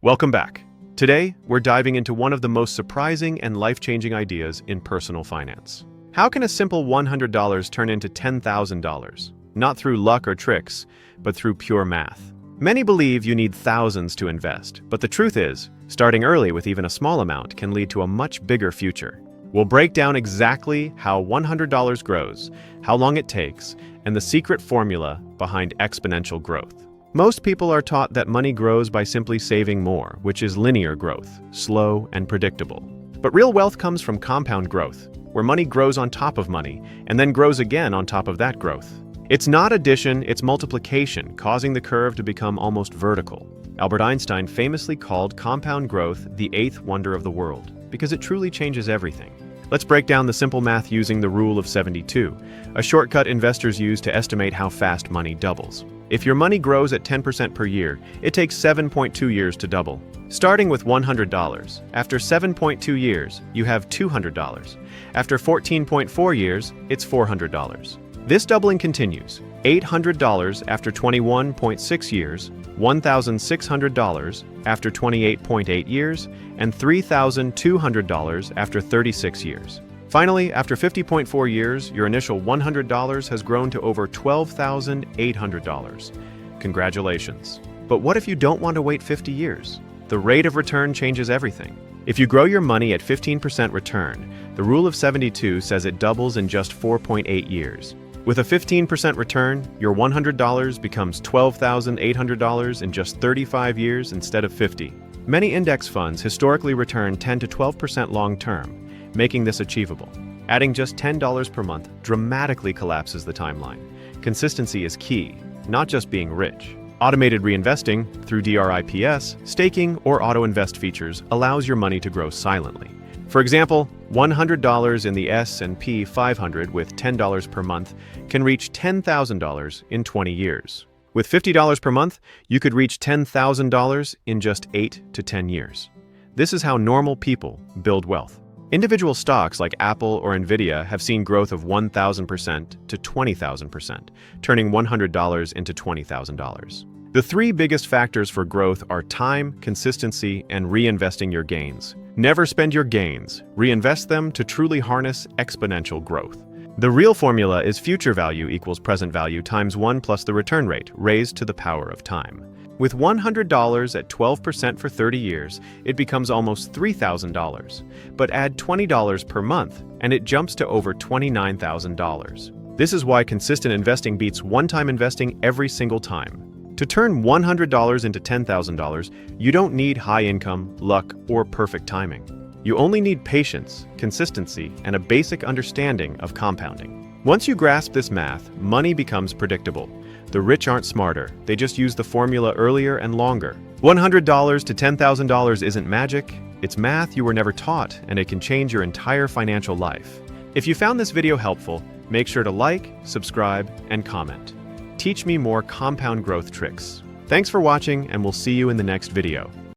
Welcome back. Today, we're diving into one of the most surprising and life-changing ideas in personal finance. How can a simple $100 turn into $10,000? Not through luck or tricks, but through pure math. Many believe you need thousands to invest, but the truth is, starting early with even a small amount can lead to a much bigger future. We'll break down exactly how $100 grows, how long it takes, and the secret formula behind exponential growth. Most people are taught that money grows by simply saving more, which is linear growth, slow and predictable. But real wealth comes from compound growth, where money grows on top of money, and then grows again on top of that growth. It's not addition, it's multiplication, causing the curve to become almost vertical. Albert Einstein famously called compound growth the eighth wonder of the world, because it truly changes everything. Let's break down the simple math using the rule of 72, a shortcut investors use to estimate how fast money doubles. If your money grows at 10% per year, it takes 7.2 years to double. Starting with $100, after 7.2 years, you have $200. After 14.4 years, it's $400. This doubling continues. $800 after 21.6 years, $1,600 after 28.8 years, and $3,200 after 36 years. Finally, after 50.4 years, your initial $100 has grown to over $12,800. Congratulations. But what if you don't want to wait 50 years? The rate of return changes everything. If you grow your money at 15% return, the rule of 72 says it doubles in just 4.8 years. With a 15% return, your $100 becomes $12,800 in just 35 years instead of 50. Many index funds historically return 10 to 12% long-term, making this achievable. Adding just $10 per month dramatically collapses the timeline. Consistency is key, not just being rich. Automated reinvesting through DRIPS, staking, or auto-invest features allows your money to grow silently. For example, $100 in the S&P 500 with $10 per month can reach $10,000 in 20 years. With $50 per month, you could reach $10,000 in just 8 to 10 years. This is how normal people build wealth. Individual stocks like Apple or Nvidia have seen growth of 1,000% to 20,000%, turning $100 into $20,000. The three biggest factors for growth are time, consistency, and reinvesting your gains. Never spend your gains. Reinvest them to truly harness exponential growth. The real formula is future value equals present value times 1 plus the return rate, raised to the power of time. With $100 at 12% for 30 years, it becomes almost $3,000. But add $20 per month, and it jumps to over $29,000. This is why consistent investing beats one-time investing every single time. To turn $100 into $10,000, you don't need high income, luck, or perfect timing. You only need patience, consistency, and a basic understanding of compounding. Once you grasp this math, money becomes predictable. The rich aren't smarter, they just use the formula earlier and longer. $100 to $10,000 isn't magic, it's math you were never taught, and it can change your entire financial life. If you found this video helpful, make sure to like, subscribe, and comment. Teach me more compound growth tricks. Thanks for watching, and we'll see you in the next video.